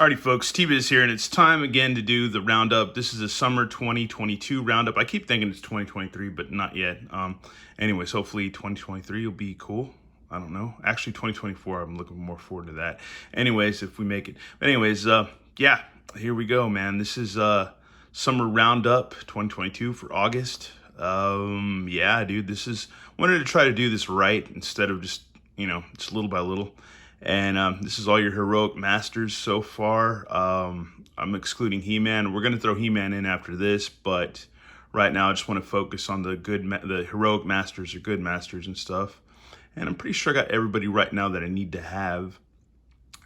Alrighty folks, T-Biz here, and it's time again to do the roundup. This is a summer 2022 roundup. I keep thinking it's 2023, but not yet. Anyways, hopefully 2023 will be cool. I don't know. Actually, 2024, I'm looking more forward to that. Anyways, if we make it. But anyways, yeah, here we go, man. This is summer roundup 2022 for August. Yeah, dude, wanted to try to do this right instead of just, just little by little. And this is all your heroic masters so far. I'm excluding He-Man. We're going to throw He-Man in after this, but right now I just want to focus on the heroic masters or good masters and stuff. And I'm pretty sure I got everybody right now that I need to have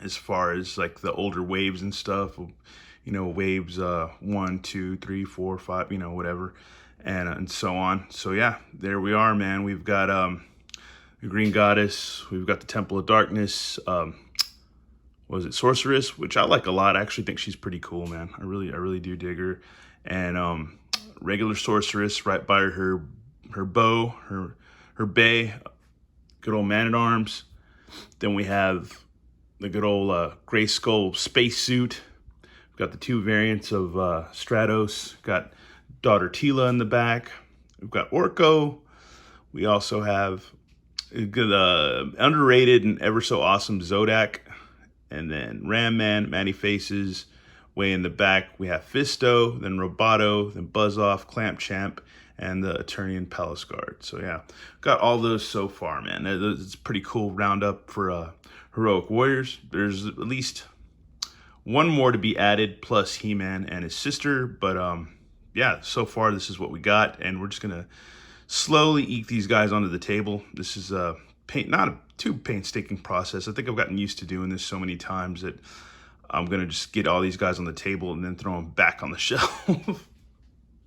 as far as like the older waves and stuff. Waves 1, 2, 3, 4, 5, whatever, and so on. So yeah, there we are, man. We've got the Green Goddess, we've got the Temple of Darkness, was it Sorceress, which I like a lot. I actually think she's pretty cool, man. I really do dig her. And regular Sorceress right by her bow, her bay, good old Man-at-Arms. Then we have the good old Gray Skull spacesuit. We've got the two variants of Stratos. Got daughter Tila in the back. We've got Orko. We also have underrated and ever so awesome Zodak, and then Ram Man, Manny Faces. Way in the back we have Fisto, then Roboto, then Buzz-Off, Clamp Champ, and the Eternian Palace Guard. So yeah, got all those so far, man. It's a pretty cool roundup for heroic warriors. There's at least one more to be added, plus He-Man and his sister. But yeah, so far this is what we got, and we're just gonna slowly eke these guys onto the table. This is not a too painstaking process. I think I've gotten used to doing this so many times that I'm gonna just get all these guys on the table and then throw them back on the shelf.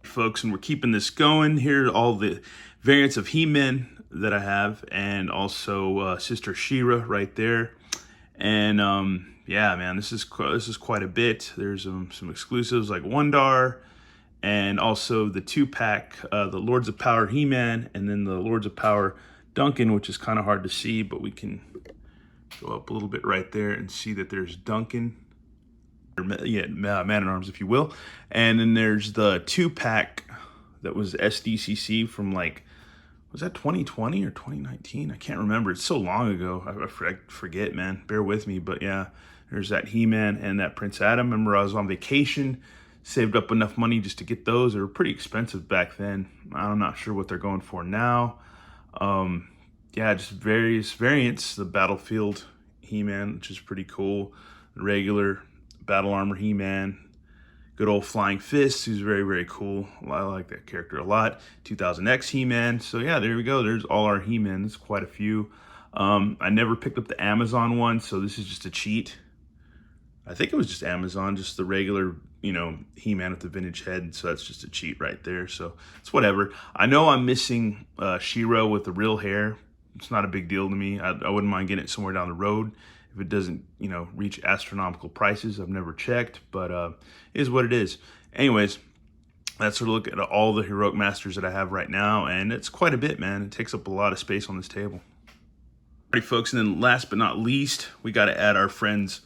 Folks, and we're keeping this going. Here are all the variants of He-Man that I have, and also Sister She-Ra right there. And yeah, man, this is quite a bit. There's some exclusives like Wondar, and also the 2-pack, the Lords of Power He-Man, and then the Lords of Power Duncan, which is kind of hard to see, but we can go up a little bit right there and see that there's Duncan, Man-at-Arms, if you will. And then there's the 2-pack that was SDCC from, like, was that 2020 or 2019? I can't remember. It's so long ago. I forget, man. Bear with me. But yeah, there's that He-Man and that Prince Adam. Remember, I was on vacation, saved up enough money just to get those. They were pretty expensive back then. I'm not sure what they're going for now. Yeah, just various variants. The Battlefield He-Man, which is pretty cool. The regular Battle Armor He-Man. Good old Flying Fist, who's very, very cool. I like that character a lot. 2000X He-Man. So yeah, there we go. There's all our He-Man. There's quite a few. I never picked up the Amazon one, so this is just a cheat. I think it was just Amazon, just the regular, He-Man with the vintage head. So that's just a cheat right there. So it's whatever. I know I'm missing She-Ra with the real hair. It's not a big deal to me. I wouldn't mind getting it somewhere down the road if it doesn't, reach astronomical prices. I've never checked, but it is what it is. Anyways, that's a look at all the heroic masters that I have right now, and it's quite a bit, man. It takes up a lot of space on this table. Alrighty, folks, and then last but not least, we got to add our friends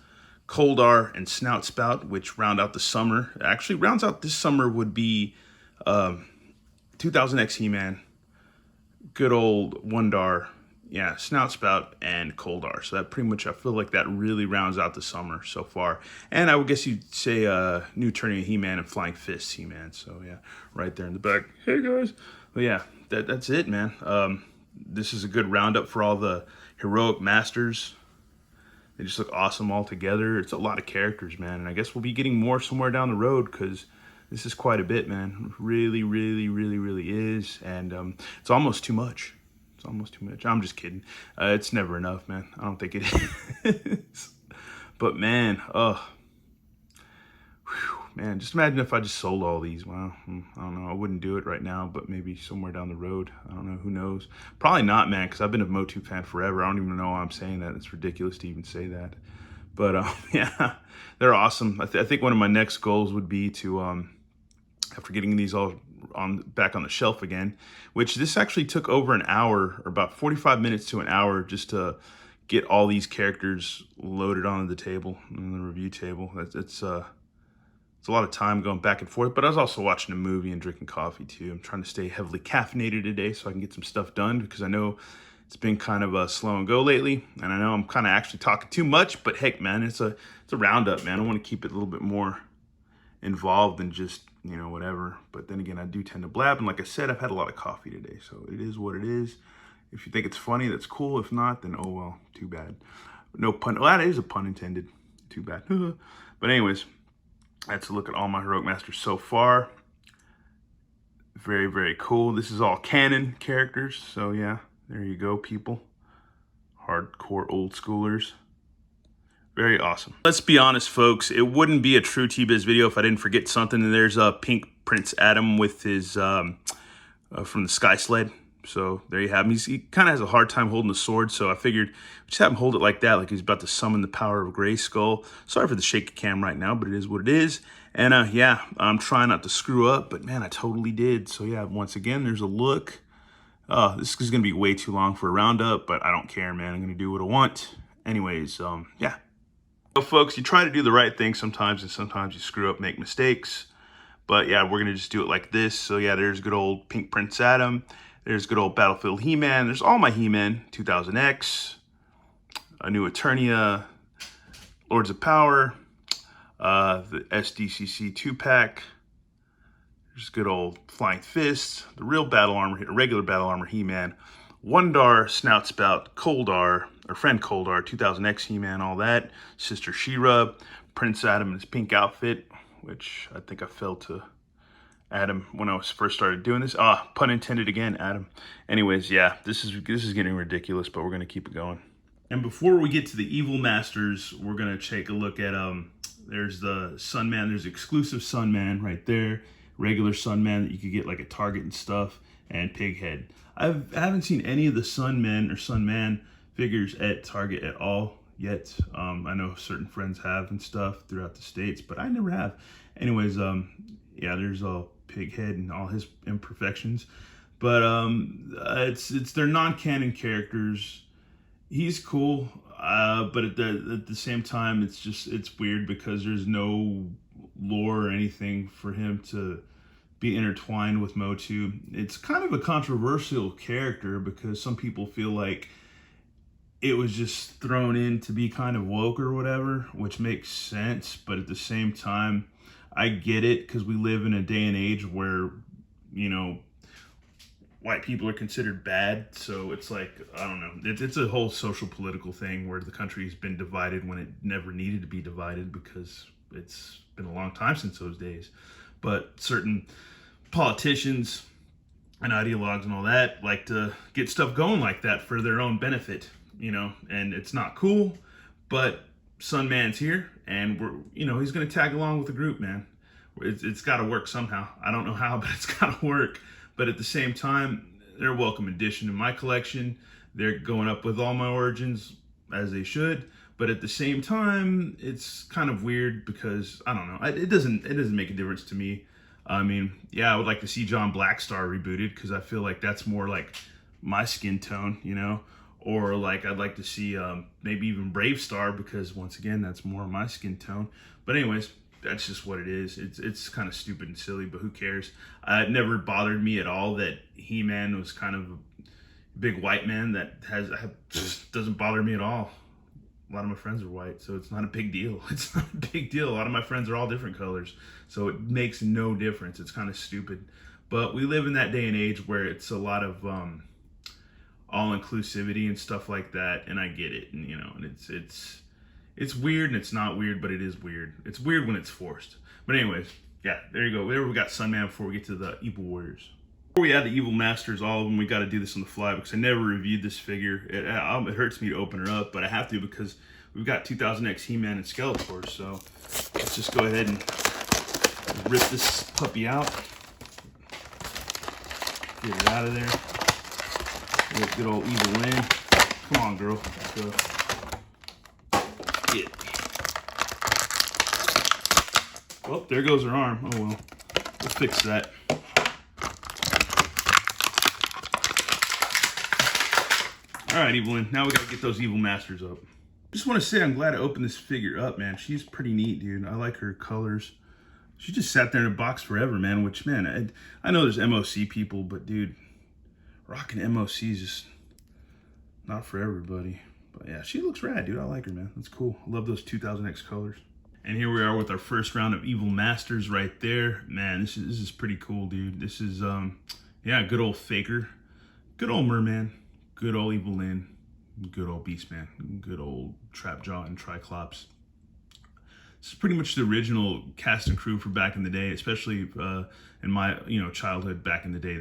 Coldar and Snout Spout, which round out the summer. Actually, rounds out this summer would be 2000X He-Man, good old Wondar, yeah, Snout Spout, and Coldar. So that pretty much, I feel like that really rounds out the summer so far. And I would guess you'd say New Eternian He-Man and Flying Fist He-Man. So yeah, right there in the back. Hey guys. But yeah, that's it, man. This is a good roundup for all the heroic masters. They just look awesome all together. It's a lot of characters, man. And I guess we'll be getting more somewhere down the road because this is quite a bit, man. Really, really, really, really is. And it's almost too much. It's almost too much. I'm just kidding. It's never enough, man. I don't think it is. But man, man, just imagine if I just sold all these. Wow, I don't know. I wouldn't do it right now, but maybe somewhere down the road. I don't know. Who knows? Probably not, man, because I've been a Motu fan forever. I don't even know why I'm saying that. It's ridiculous to even say that. But yeah, they're awesome. I think one of my next goals would be to, after getting these all back on the shelf again, which this actually took over an hour, or about 45 minutes to an hour, just to get all these characters loaded onto the table, on the review table. It's a lot of time going back and forth, but I was also watching a movie and drinking coffee too. I'm trying to stay heavily caffeinated today so I can get some stuff done, because I know it's been kind of a slow and go lately, and I know I'm kind of actually talking too much, but heck, man, it's a roundup, man. I want to keep it a little bit more involved than just, you know, whatever. But then again, I do tend to blab, and like I said, I've had a lot of coffee today, so it is what it is. If you think it's funny, that's cool. If not, then oh well, too bad. No pun. Well, that is a pun intended. Too bad. But anyways, that's a look at all my Heroic Masters so far. Very, very cool. This is all canon characters, so yeah, there you go, people. Hardcore old schoolers. Very awesome. Let's be honest, folks. It wouldn't be a true T-Biz video if I didn't forget something. And there's a pink Prince Adam with his from the Sky Sled. So there you have him. He kind of has a hard time holding the sword, so I figured just have him hold it like that, like he's about to summon the power of Grayskull. Sorry for the shaky cam right now, but it is what it is. And yeah, I'm trying not to screw up, but man, I totally did. So yeah, once again, there's a look. This is going to be way too long for a roundup, but I don't care, man. I'm going to do what I want. Anyways, yeah. So folks, you try to do the right thing sometimes, and sometimes you screw up, make mistakes. But yeah, we're going to just do it like this. So yeah, there's good old Pink Prince Adam. There's good old Battlefield He-Man. There's all my He-Man, 2000X, a new Eternia, Lords of Power, the SDCC 2-pack. There's good old Flying Fist, the real Battle Armor, regular Battle Armor He-Man, Wondar, Snout Spout, Koldar, or Friend Koldar, 2000X He-Man, all that. Sister She-Ra, Prince Adam in his pink outfit, which I think I failed to Adam when I was first started doing this. Pun intended again, Adam. Anyways, yeah, this is getting ridiculous, but we're gonna keep it going. And before we get to the Evil Masters, we're gonna take a look at there's the Sunman. There's exclusive Sunman right there, regular Sunman that you could get like at Target and stuff, and Pighead. I haven't seen any of the Sunmen or Sunman figures at Target at all yet. I know certain friends have and stuff throughout the States, but I never have. Anyways, yeah, there's a Pighead and all his imperfections, but it's they're non-canon characters. He's cool, but at the same time, it's weird because there's no lore or anything for him to be intertwined with Motu. It's kind of a controversial character because some people feel like it was just thrown in to be kind of woke or whatever, which makes sense, but at the same time, I get it, because we live in a day and age where, you know, white people are considered bad. So it's like, I don't know. It's a whole social political thing where the country's been divided when it never needed to be divided, because it's been a long time since those days. But certain politicians and ideologues and all that like to get stuff going like that for their own benefit, you know, and it's not cool, but Sunman's here, and he's going to tag along with the group, man. It's got to work somehow. I don't know how, but it's got to work. But at the same time, they're a welcome addition to my collection. They're going up with all my origins, as they should. But at the same time, it's kind of weird because, I don't know, it doesn't make a difference to me. I mean, yeah, I would like to see John Blackstar rebooted, because I feel like that's more like my skin tone, you know? Or like I'd like to see maybe even Brave Star, because once again, that's more my skin tone. But anyways, that's just what it is. It's kind of stupid and silly, but who cares? It never bothered me at all that He-Man was kind of a big white man that just doesn't bother me at all. A lot of my friends are white, so it's not a big deal. It's not a big deal. A lot of my friends are all different colors, so it makes no difference. It's kind of stupid. But we live in that day and age where it's a lot of all-inclusivity and stuff like that, and I get it, and and it's weird, and it's not weird, but it is weird. It's weird when it's forced. But anyways, yeah, there you go. There we got Sunman before we get to the Evil Warriors. Before we add the Evil Masters, all of them, we got to do this on the fly because I never reviewed this figure. It hurts me to open her up, but I have to because we've got 2000X He-Man and Skeletors. So let's just go ahead and rip this puppy out. Get it out of there. Good old Evil Lynn. Come on, girl. Let's go. Get. Well, there goes her arm. Oh well. We'll fix that. All right, Evelyn. Now we gotta get those evil masters up. Just want to say I'm glad I opened this figure up, man. She's pretty neat, dude. I like her colors. She just sat there in a box forever, man. Which, man, I know there's MOC people, but dude, rocking MOC is just not for everybody. But yeah, she looks rad, dude. I like her, man. That's cool. I love those 2000X colors. And here we are with our first round of evil masters right there. Man, this is pretty cool, dude. This is yeah, good old Faker, good old Merman, good old Evil Lyn, good old Beastman, good old Trapjaw and Triclops. This is pretty much the original cast and crew for back in the day, especially in my childhood back in the day.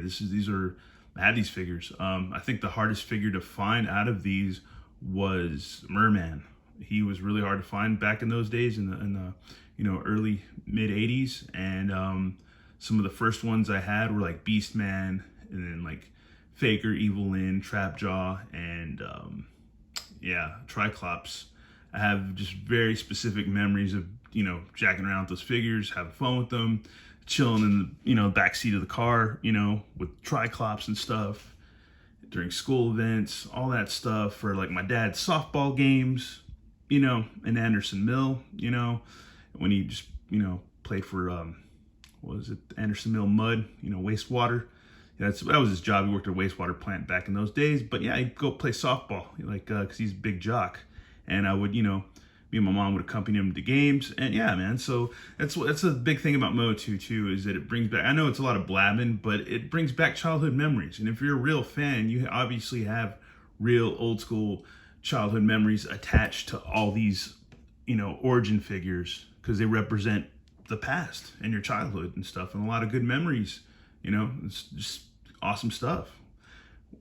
I had these figures. I think the hardest figure to find out of these was Merman. He was really hard to find back in those days in the early mid 80s, and some of the first ones I had were like Beastman, and then like Faker, Evil Lyn, Trapjaw, and yeah, Triclops. I have just very specific memories of jacking around with those figures, having fun with them, chilling in the back seat of the car, with Triclops and stuff during school events, all that stuff, for like my dad's softball games, in Anderson Mill, when he just, played for, what was it, Anderson Mill Mud, wastewater. Yeah, that was his job. He worked at a wastewater plant back in those days. But yeah, he'd go play softball, like, because he's a big jock. And I would, me and my mom would accompany him to games. And yeah, man, so that's a big thing about Mo2 too, is that it brings back, I know it's a lot of blabbing, but it brings back childhood memories. And if you're a real fan, you obviously have real old school childhood memories attached to all these, origin figures, because they represent the past and your childhood and stuff, and a lot of good memories. It's just awesome stuff.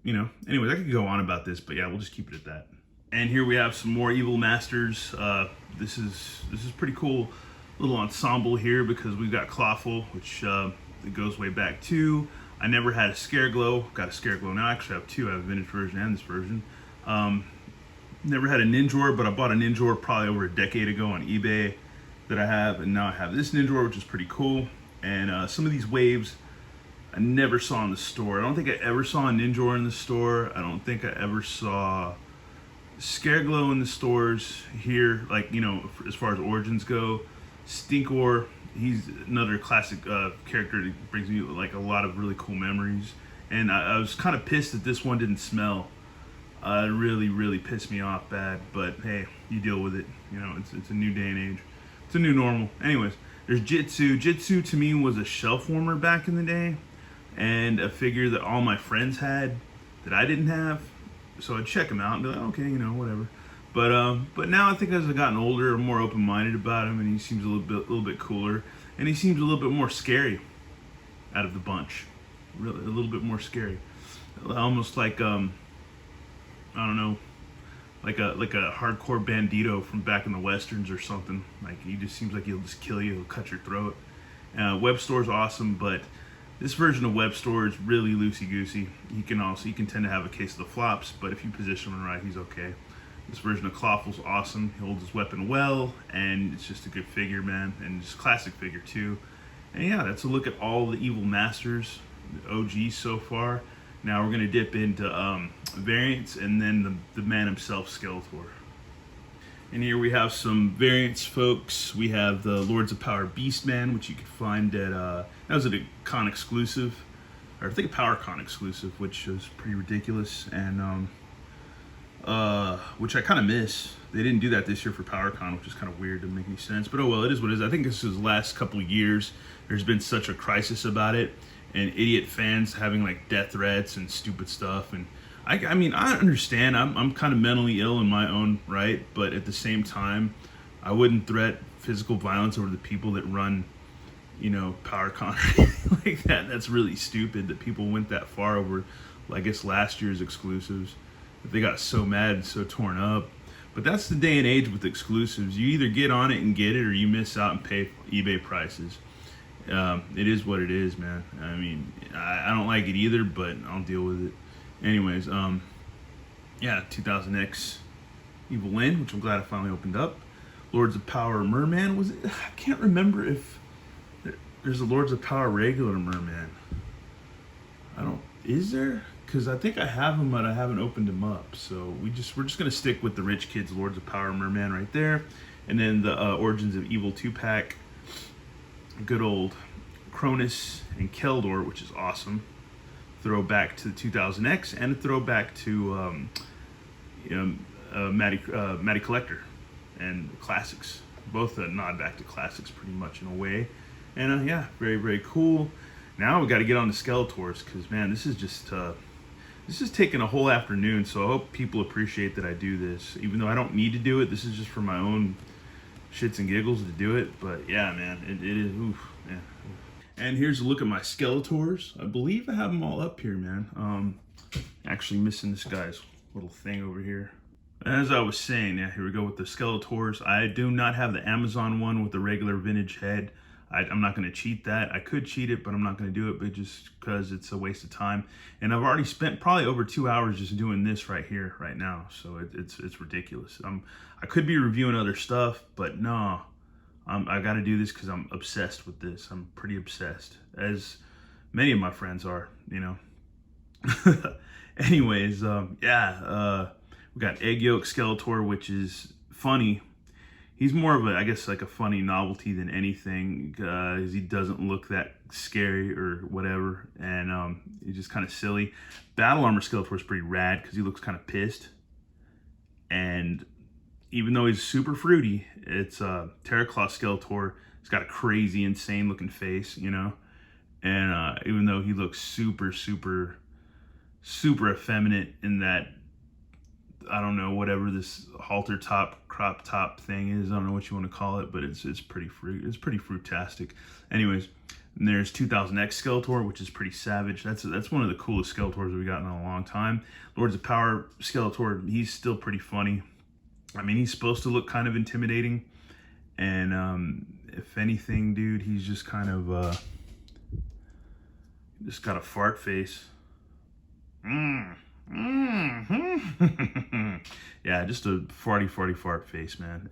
Anyways, I could go on about this, but yeah, we'll just keep it at that. And here we have some more evil masters. This is pretty cool little ensemble here, because we've got Clawful, which it goes way back too. I never had a Scareglow. Got a Scareglow now. I actually have two. I have a vintage version and this version. Never had a Ninjor, but I bought a Ninjor probably over a decade ago on eBay that I have, and now I have this Ninjor, which is pretty cool. And some of these waves I never saw in the store. I don't think I ever saw a Ninjor in the store. I don't think I ever saw Scareglow in the stores here, like, as far as origins go. Stinkor, he's another classic character that brings me like a lot of really cool memories. And I was kind of pissed that this one didn't smell. It really pissed me off bad, but hey, you deal with it. It's a new day and age. It's a new normal. Anyways, there's Jitsu. Jitsu to me was a shelf warmer back in the day, and a figure that all my friends had that I didn't have. So I'd check him out and be like, okay, whatever. But now I think as I've gotten older, I'm more open-minded about him, and he seems a little bit cooler, and he seems a little bit more scary out of the bunch. Really, a little bit more scary, almost like I don't know, like a hardcore bandito from back in the westerns or something. Like, he just seems like he'll just kill you, he'll cut your throat. Web Store's awesome, but this version of Web Store is really loosey-goosey. He can tend to have a case of the flops, but if you position him right, he's okay. This version of Clawful's awesome. He holds his weapon well, and it's just a good figure, man, and it's a classic figure too. And yeah, that's a look at all the evil masters, the OGs so far. Now we're gonna dip into variants, and then the man himself, Skeletor. And here we have some variants, folks. We have the Lords of Power Beastman, which you could find at, that was a con exclusive, or I think a PowerCon exclusive, which was pretty ridiculous, and which I kind of miss. They didn't do that this year for PowerCon, which is kind of weird, doesn't make any sense. But oh well, it is what it is. I think this is the last couple of years, there's been such a crisis about it, and idiot fans having like death threats and stupid stuff. And I mean, I understand. I'm kind of mentally ill in my own right, but at the same time, I wouldn't threat physical violence over the people that run, PowerCon or anything like that. That's really stupid that people went that far over, I guess, last year's exclusives. That they got so mad and so torn up. But that's the day and age with exclusives. You either get on it and get it, or you miss out and pay eBay prices. It is what it is, man. I mean, I don't like it either, but I'll deal with it. Anyways, yeah, 2000X Evil Lyn, which I'm glad I finally opened up. Lords of Power Merman, was it? I can't remember if there's a Lords of Power regular Merman. Is there? because I think I have them, but I haven't opened them up. So we're just gonna stick with the Rich Kids Lords of Power Merman right there, and then the Origins of Evil 2-pack. Good old Cronus and Keldor, which is awesome. Throwback to the 2000X and a throwback to Matty Collector and classics. Both a nod back to classics pretty much in a way. And yeah, very, very cool. Now we got to get on the Skeletors, because man, this is taking a whole afternoon. So I hope people appreciate that I do this, even though I don't need to do it. This is just for my own shits and giggles to do it. But yeah, man, it is. Oof, yeah. And here's a look at my Skeletors. I believe I have them all up here, man. Actually missing this guy's little thing over here. As I was saying, yeah, here we go with the Skeletors. I do not have the Amazon one with the regular vintage head. I'm not going to cheat that. I could cheat it, but I'm not going to do it, but just because it's a waste of time. And I've already spent probably over 2 hours just doing this right here, right now. So it's ridiculous. I could be reviewing other stuff, but no. I got to do this because I'm obsessed with this. I'm pretty obsessed, as many of my friends are, you know. Anyways, yeah, we got Egg Yolk Skeletor, which is funny. He's more of a, I guess, like a funny novelty than anything. He doesn't look that scary or whatever, and he's just kind of silly. Battle Armor Skeletor is pretty rad because he looks kind of pissed. And even though he's super fruity, it's Triclops Skeletor. He's got a crazy, insane looking face, you know. And even though he looks super, super, super effeminate in that, I don't know, whatever this halter top, crop top thing is. I don't know what you want to call it, but it's pretty fruitastic. Anyways, and there's 2000X Skeletor, which is pretty savage. That's one of the coolest Skeletors we've gotten in a long time. Lords of Power Skeletor, he's still pretty funny. I mean, he's supposed to look kind of intimidating, and if anything, dude, he's just kind of just got a fart face. Yeah, just a farty fart face, man.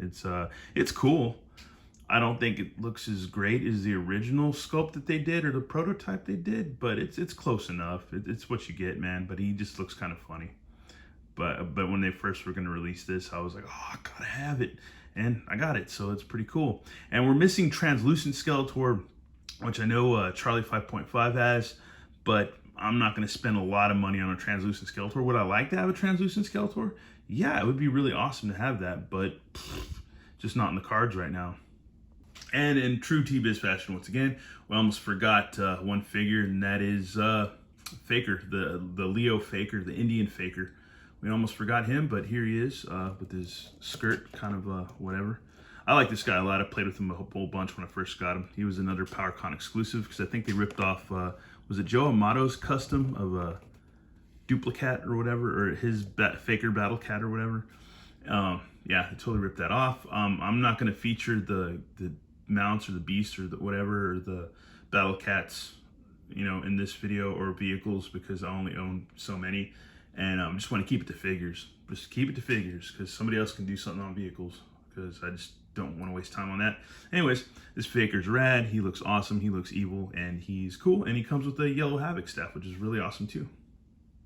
It's cool. I don't think it looks as great as the original sculpt that they did or the prototype they did, but it's close enough. It's what you get, man. But he just looks kind of funny. But when they first were gonna release this, I was like, oh, I gotta have it, and I got it. So it's pretty cool. And we're missing Translucent Skeletor, which I know Charlie 5.5 has, but I'm not going to spend a lot of money on a Translucent Skeletor. Would I like to have a Translucent Skeletor? Yeah, it would be really awesome to have that, but just not in the cards right now. And in true T-Biz fashion, once again, we almost forgot one figure, and that is Faker, the Leo Faker, the Indian Faker. We almost forgot him, but here he is with his skirt, kind of whatever. I like this guy a lot. I played with him a whole bunch when I first got him. He was another PowerCon exclusive because I think they ripped off, was it Joe Amato's custom of a Duplicat or whatever, or his Faker Battle Cat or whatever. Yeah, they totally ripped that off. I'm not going to feature the mounts or the beasts or the whatever, or the Battle Cats, you know, in this video, or vehicles, because I only own so many. And I just want to keep it to figures. Just keep it to figures, because somebody else can do something on vehicles, because I just don't want to waste time on that. Anyways, this Faker's rad. He looks awesome. He looks evil, and he's cool. And he comes with a Yellow Havoc staff, which is really awesome too.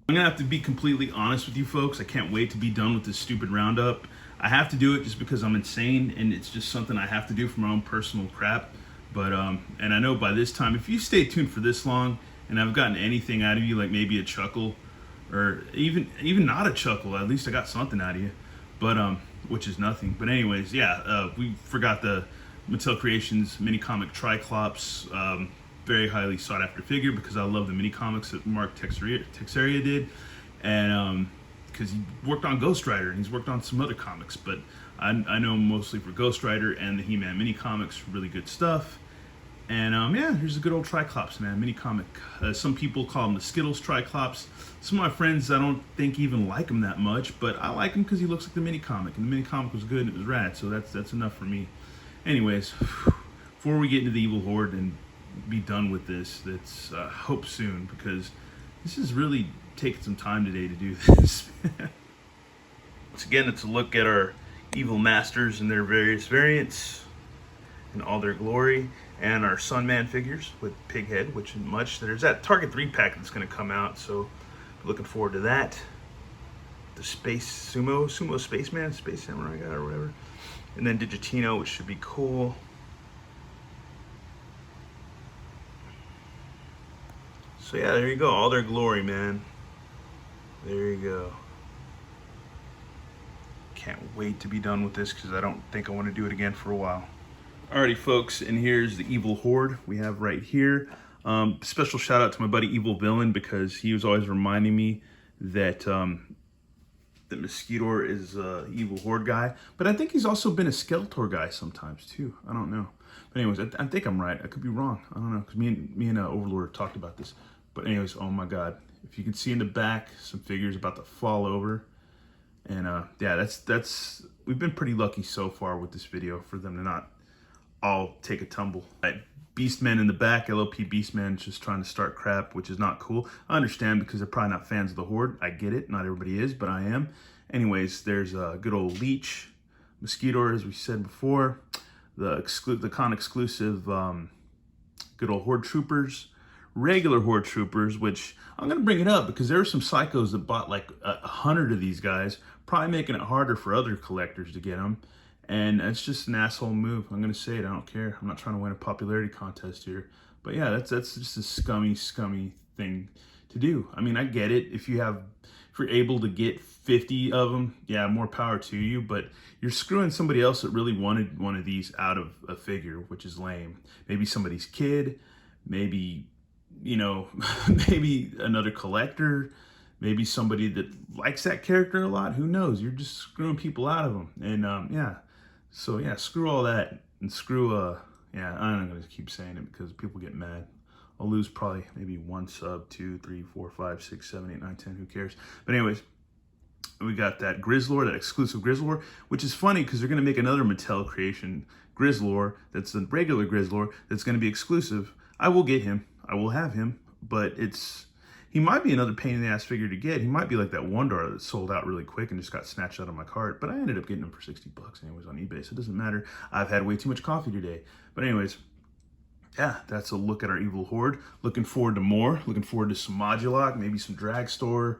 I'm gonna have to be completely honest with you folks. I can't wait to be done with this stupid roundup. I have to do it just because I'm insane, and it's just something I have to do for my own personal crap. But and I know by this time, if you stay tuned for this long, and I've gotten anything out of you, like maybe a chuckle, or even not a chuckle, at least I got something out of you. But which is nothing. But anyways, yeah, we forgot the Mattel Creations mini comic Triclops, very highly sought after figure, because I love the mini comics that Mark Texeria did, and because he worked on Ghost Rider and he's worked on some other comics, but I know him mostly for Ghost Rider and the He-Man mini comics, really good stuff. And yeah, here's a good old Triclops, man, mini comic. Some people call him the Skittles Triclops. Some of my friends, I don't think even like him that much, but I like him because he looks like the mini comic, and the mini comic was good and it was rad, so that's enough for me. Anyways, before we get into the Evil Horde and be done with this, let's hope soon, because this is really taking some time today to do this. Once again, it's a look at our Evil Masters and their various variants in all their glory, and our Sunman figures with pig head, which isn't much. There's that Target 3-pack that's going to come out, so Looking forward to that. The Space Sumo Spaceman, Space Samurai guy or whatever. And then Digitino, which should be cool. So yeah, there you go. All their glory, man. There you go. Can't wait to be done with this because I don't think I want to do it again for a while. Alrighty, folks, and here's the Evil Horde we have right here. Special shout out to my buddy Evil Villain because he was always reminding me that that Mosquito is Evil Horde guy, but I think he's also been a Skeletor guy sometimes too. I don't know. But anyways, I think I'm right. I could be wrong. I don't know because me and Overlord talked about this. But anyways, oh my God! If you can see in the back, some figures about to fall over. And yeah, that's we've been pretty lucky so far with this video for them to not all take a tumble. Beastmen in the back, LOP Beastmen just trying to start crap, which is not cool. I understand because they're probably not fans of the Horde. I get it, not everybody is, but I am. Anyways, there's a good old Leech, Mosquito, as we said before, the con exclusive good old Horde Troopers, regular Horde Troopers, which I'm gonna bring it up because there are some psychos that bought like 100 of these guys, probably making it harder for other collectors to get them. And it's just an asshole move. I'm gonna say it. I don't care. I'm not trying to win a popularity contest here. But yeah, that's just a scummy thing to do. I mean, I get it. If you're able to get 50 of them, yeah, more power to you. But you're screwing somebody else that really wanted one of these out of a figure, which is lame. Maybe somebody's kid. Maybe, you know, maybe another collector. Maybe somebody that likes that character a lot. Who knows? You're just screwing people out of them. And yeah. So yeah, screw all that and screw yeah, I'm not gonna keep saying it because people get mad. I'll lose probably maybe 1 sub, 2, 3, 4, 5, 6, 7, 8, 9, 10, who cares? But anyways, we got that Grizzlor, that exclusive Grizzlor, which is funny because they're gonna make another Mattel creation Grizzlor that's the regular Grizzlor that's gonna be exclusive. I will get him, I will have him, but he might be another pain in the ass figure to get. He might be like that Wondar that sold out really quick and just got snatched out of my cart. But I ended up getting him for 60 bucks anyways on eBay, so it doesn't matter. I've had way too much coffee today. But anyways, yeah, that's a look at our Evil Horde. Looking forward to more. Looking forward to some Modulok, maybe some Dragstore,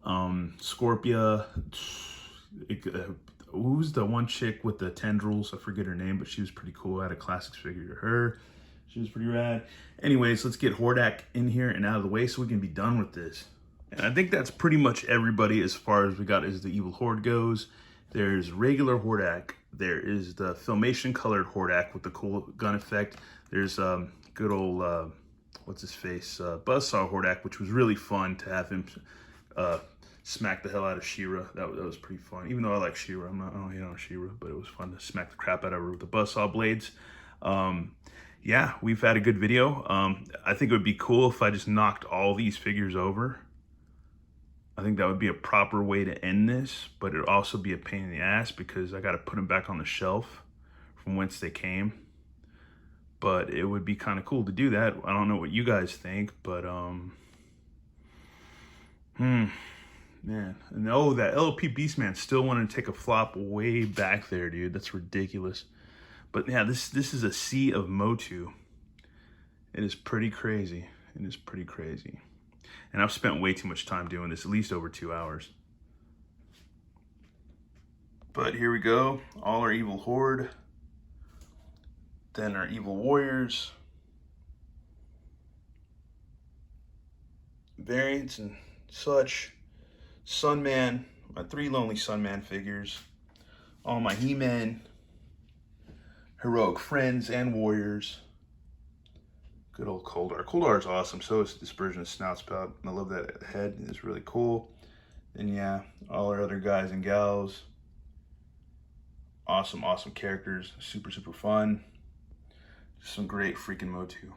Scorpia. Who's the one chick with the tendrils? I forget her name, but she was pretty cool. I had a classics figure of her. She was pretty rad. Anyways, let's get Hordak in here and out of the way so we can be done with this. And I think that's pretty much everybody as far as we got as the Evil Horde goes. There's regular Hordak. There is the Filmation colored Hordak with the cool gun effect. There's good old, what's his face, Buzzsaw Hordak, which was really fun to have him smack the hell out of She-Ra. That was pretty fun. Even though I like She-Ra, I don't hate on She-Ra, but it was fun to smack the crap out of her with the Buzzsaw blades. Yeah, we've had a good video. I think it would be cool if I just knocked all these figures over. I think that would be a proper way to end this, but it would also be a pain in the ass because I got to put them back on the shelf from whence they came. But it would be kind of cool to do that. I don't know what you guys think, but man. And oh, that LOP Beastman still wanted to take a flop way back there, dude. That's ridiculous. But yeah, this is a sea of Motu. It is pretty crazy. It is pretty crazy. And I've spent way too much time doing this, at least over 2 hours. But here we go. All our Evil Horde. Then our Evil Warriors. Variants and such. Sunman. My 3 Lonely Sunman figures. All my He-Men. Heroic Friends and Warriors. Good old Coldar. Coldar is awesome. So is Dispersion of Snout Spout. I love that head. It's really cool. And yeah, all our other guys and gals. Awesome, awesome characters. Super, super fun. Just some great freaking Motu.